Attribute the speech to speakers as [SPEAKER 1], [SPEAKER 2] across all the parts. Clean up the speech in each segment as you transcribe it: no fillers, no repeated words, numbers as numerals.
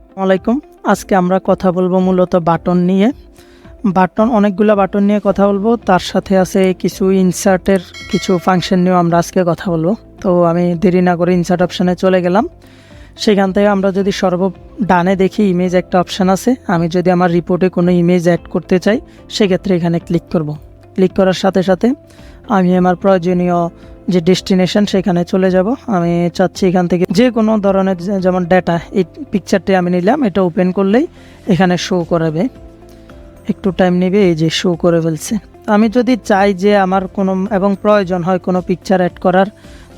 [SPEAKER 1] আসসালামাইকুম। আজকে আমরা কথা বলবো মূলত বাটন নিয়ে। অনেকগুলো বাটন নিয়ে কথা বলবো, তার সাথে আছে কিছু ইনসার্টের কিছু ফাংশন নিয়েও আমরা আজকে কথা বলবো। তো আমি দেরি না করে ইনসার্ট অপশানে চলে গেলাম। সেখান থেকে আমরা যদি ডানে দেখি ইমেজ একটা অপশান আছে। আমি যদি আমার রিপোর্টে কোনো ইমেজ অ্যাড করতে চাই সেক্ষেত্রে এখানে ক্লিক করব। ক্লিক করার সাথে সাথে আমি আমার প্রয়োজনীয় যে ডেস্টিনেশন সেখানে চলে যাব। আমি চাচ্ছি এখান থেকে যে কোনো ধরনের যেমন ডাটা, এই পিকচারটি আমি নিলাম, এটা ওপেন করলেই এখানে শো করাবে। একটু টাইম নেবে, এই যে শো করে ফেলছে। আমি যদি চাই যে আমার কোনো এবং প্রয়োজন হয় কোনো পিকচার অ্যাড করার,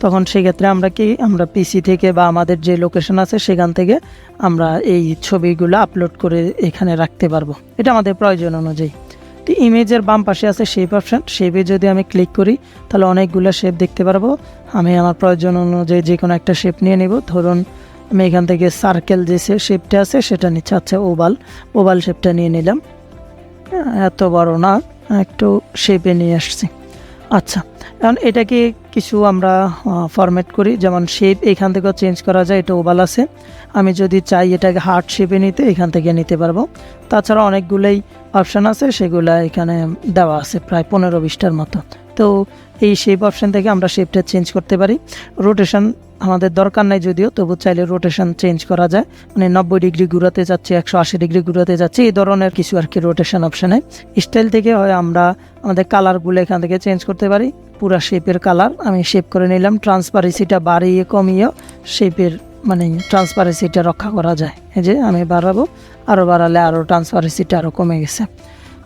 [SPEAKER 1] তখন সেক্ষেত্রে আমরা পিসি থেকে বা আমাদের যে লোকেশন আছে সেখান থেকে আমরা এই ছবিগুলো আপলোড করে এখানে রাখতে পারবো, এটা আমাদের প্রয়োজন অনুযায়ী। তো ইমেজের বাম পাশে আছে শেপ অপশান, শেপে যদি আমি ক্লিক করি তাহলে অনেকগুলো শেপ দেখতে পারবো। আমি আমার প্রয়োজন অনুযায়ী যে কোনো একটা শেপ নিয়ে নেব। ধরুন আমি এখান থেকে সার্কেল যে শেপটা আছে সেটা নিচ্ছে, আচ্ছা ওভাল শেপটা নিয়ে নিলাম। এত বড় না, একটু শেপে নিয়ে আসছি। আচ্ছা, এখন এটাকে কিছু আমরা ফরম্যাট করি, যেমন শেপ এখান থেকেও চেঞ্জ করা যায়। এটা ওভাল আছে, আমি যদি চাই এটাকে হার্ট শেপে নিতে এখান থেকে নিতে পারবো। তাছাড়া অনেকগুলোই অপশান আছে, সেগুলো এখানে দেওয়া আছে প্রায় 15-20টার মতো। তো এই শেপ অপশান থেকে আমরা শেপটা চেঞ্জ করতে পারি। রোটেশন আমাদের দরকার নাই যদিও, তবু চাইলে রোটেশন চেঞ্জ করা যায়, মানে 90 ডিগ্রি ঘুরাতে যাচ্ছি, 180 ডিগ্রি ঘুরাতে যাচ্ছি, এই ধরনের কিছু আর কি রোটেশন অপশানে। স্টাইল থেকে হয় আমরা আমাদের কালারগুলো এখান থেকে চেঞ্জ করতে পারি। পুরা শেপের কালার আমি শেপ করে নিলাম। ট্রান্সপারেন্সিটা বাড়িয়ে কমিয়ে শেপের ট্রান্সপারেন্সিটা রক্ষা করা যায়। এই যে আমি বাড়াবো, আরও বাড়ালে আরও ট্রান্সপারেন্সিটা আরও কমে গেছে।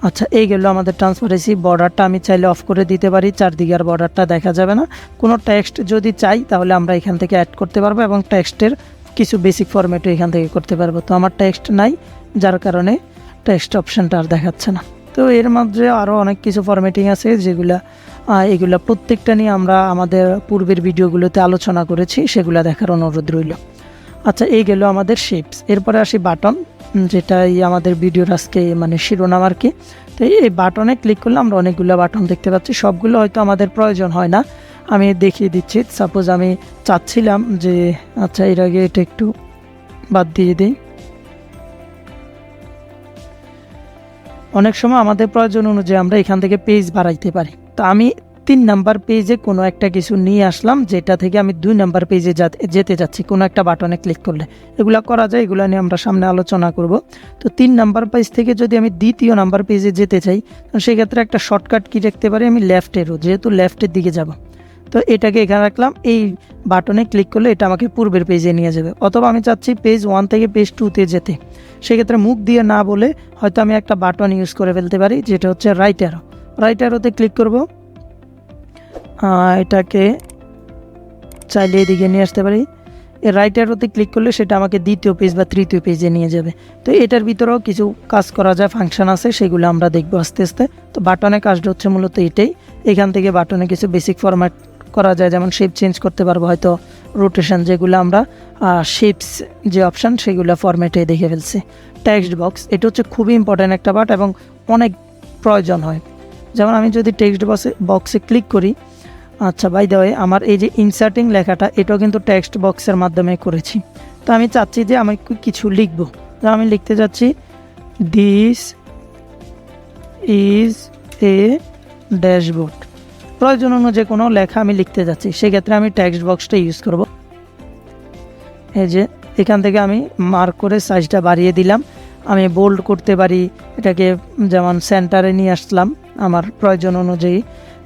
[SPEAKER 1] আচ্ছা, এই গেল আমাদের ট্রান্সপারেন্সি। বর্ডারটা আমি চাইলে অফ করে দিতে পারি, চারদিকে আর বর্ডারটা দেখা যাবে না। কোনো টেক্সট যদি চাই তাহলে আমরা এখান থেকে অ্যাড করতে পারবো, এবং টেক্সটের কিছু বেসিক ফরম্যাটও এখান থেকে করতে পারবো। তো আমার টেক্সট নাই, যার কারণে টেক্সট অপশানটা আর দেখাচ্ছে না। তো এর মধ্যে আরও অনেক কিছু ফরম্যাটিং আছে এগুলা প্রত্যেকটা নিয়ে আমরা আমাদের পূর্বের ভিডিওগুলোতে আলোচনা করেছি, সেগুলো দেখার অনুরোধ রইল। আচ্ছা, এই গেল আমাদের শেপস। এরপরে আসি বাটন, যেটাই আমাদের ভিডিওর আজকে শিরোনাম আর কি। তো এই বাটনে ক্লিক করলে আমরা অনেকগুলো বাটন দেখতে পাচ্ছি। সবগুলো হয়তো আমাদের প্রয়োজন হয় না, আমি দেখিয়ে দিচ্ছি। সাপোজ আমি চাচ্ছিলাম যে আচ্ছা এর আগে এটা একটু বাদ দিয়ে দিই। অনেক সময় আমাদের প্রয়োজন অনুযায়ী আমরা এখান থেকে পেজ বাড়াইতে পারি। তো আমি 3 নাম্বার পেজে কোনো একটা কিছু নিয়ে আসলাম, যেটা থেকে আমি 2 নাম্বার পেজে যেতে যাচ্ছি কোনো একটা বাটনে ক্লিক করলে। এগুলো করা যায়, এগুলো নিয়ে আমরা সামনে আলোচনা করব। তো 3 নাম্বার পেজ থেকে যদি আমি 2য় নাম্বার পেজে যেতে চাই, তো সেক্ষেত্রে একটা শর্টকাট কি রাখতে পারি আমি, লেফট এরো, যেহেতু লেফটের দিকে যাব। তো এটাকে এখানে রাখলাম, এই বাটনে ক্লিক করলে এটা আমাকে পূর্বের পেজে নিয়ে যাবে। অথবা আমি চাচ্ছি পেজ 1 থেকে পেজ 2তে যেতে, সেক্ষেত্রে মুখ দিয়ে না বলে হয়তো আমি একটা বাটন ইউজ করে ফেলতে পারি, যেটা হচ্ছে রাইট অ্যারো। রাইট অ্যারোতে ক্লিক করব, এটাকে চাইলে এদিকে নিয়ে আসতে পারি। এই রাইট অ্যারোতে ক্লিক করলে সেটা আমাকে 2য় পেজ বা 3য় পেজে নিয়ে যাবে। তো এটার ভিতরেও কিছু কাজ করা যায়, ফাংশন আছে, সেগুলো আমরা দেখবো আস্তে আস্তে। তো বাটনের কাজটা হচ্ছে মূলত এটাই। এখান থেকে বাটনে কিছু বেসিক ফরম্যাট করা যায়, যেমন শেপ চেঞ্জ করতে পারবো, হয়তো রোটেশন, যেগুলো আমরা শেপস যে অপশান সেগুলো ফরম্যাটে দেখে ফেলছি। টেক্সট বক্স, এটা হচ্ছে খুবই ইম্পর্ট্যান্ট একটা পার্ট এবং অনেক প্রয়োজন হয়। যেমন আমি যদি টেক্সট বক্সে ক্লিক করি, আচ্ছা বাই দ্য ওয়ে আমার এই যে ইনসার্টিং লেখাটা, এটাও কিন্তু টেক্সট বক্সের মাধ্যমে করেছি। তো আমি চাচ্ছি যে আমি কিছু লিখবো, আমি লিখতে যাচ্ছি দিস ইজ এ ড্যাশবোর্ড। প্রয়োজন অনুযায়ী কোনো লেখা আমি লিখতে যাচ্ছি, সেক্ষেত্রে আমি টেক্সট বক্সটা ইউজ করব। এই যে এখান থেকে আমি মার্ক করে সাইজটা বাড়িয়ে দিলাম। আমি বোল্ড করতে পারি, এটাকে যেমন সেন্টারে নিয়ে আসলাম আমার প্রয়োজন অনুযায়ী।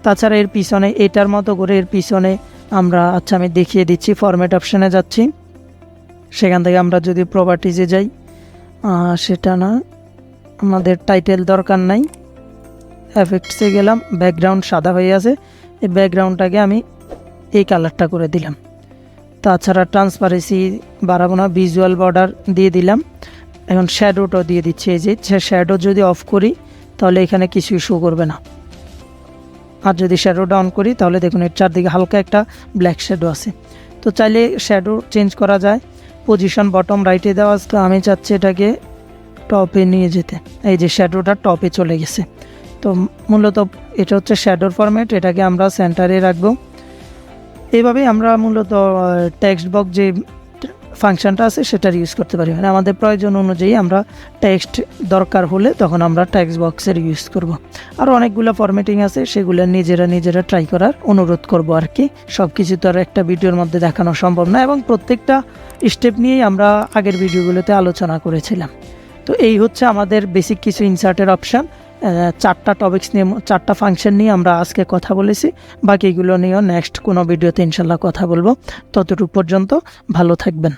[SPEAKER 1] তাছাড়া এর পিছনে এটার মতো করে এর পিছনে আমরা, আচ্ছা আমি দেখিয়ে দিচ্ছি, ফরম্যাট অপশানে যাচ্ছি। সেখান থেকে আমরা যদি প্রপার্টিজে যাই, সেটা না, আমাদের টাইটেল দরকার নাই, এফেক্টসে গেলাম, ব্যাকগ্রাউন্ড সাদা হয়ে আছে, এই ব্যাকগ্রাউন্ডটাকে আমি এই কালারটা করে দিলাম। তাছাড়া ট্রান্সপারেন্সি বাড়াবো না, ভিজুয়াল বর্ডার দিয়ে দিলাম। এখন শ্যাডোটাও দিয়ে দিচ্ছি। এই যে শ্যাডো যদি অফ করি তাহলে এখানে কিছুই শো করবে না, আর যদি শ্যাডোটা অন করি তাহলে দেখুন এর চারদিকে হালকা একটা ব্ল্যাক শ্যাডো আছে। তো চাইলে শ্যাডো চেঞ্জ করা যায়। পজিশন বটম রাইটে দেওয়া আছে, তো আমি চাচ্ছি এটাকে টপে নিয়ে যেতে। এই যে শ্যাডোটা টপে চলে গেছে। তো মূলত এটা হচ্ছে শ্যাডোর ফরম্যাট, এটাকে আমরা সেন্টারে রাখবো। এইভাবেই আমরা মূলত টেক্সট বক্স যে ফাংশনটা আছে সেটার ইউজ করতে পারি, মানে আমাদের প্রয়োজন অনুযায়ী আমরা টেক্সট দরকার হলে তখন আমরা টেক্সট বক্সের ইউজ করব। আরও অনেকগুলো ফরম্যাটিং আছে, সেগুলো নিজেরা ট্রাই করার অনুরোধ করব আর কি। সব কিছু তো আর একটা ভিডিওর মধ্যে দেখানো সম্ভব না, এবং প্রত্যেকটা স্টেপ নিয়েই আমরা আগের ভিডিওগুলোতে আলোচনা করেছিলাম। তো এই হচ্ছে আমাদের বেসিক কিছু ইনসার্টের অপশান। 4টা টপিকস নিয়ে 4টা ফাংশন নিয়ে আমরা আজকে কথা বলেছি, বাকিগুলো নিয়েও নেক্সট কোনো ভিডিওতে ইনশাল্লাহ কথা বলবো। ততটুকু পর্যন্ত ভালো থাকবেন।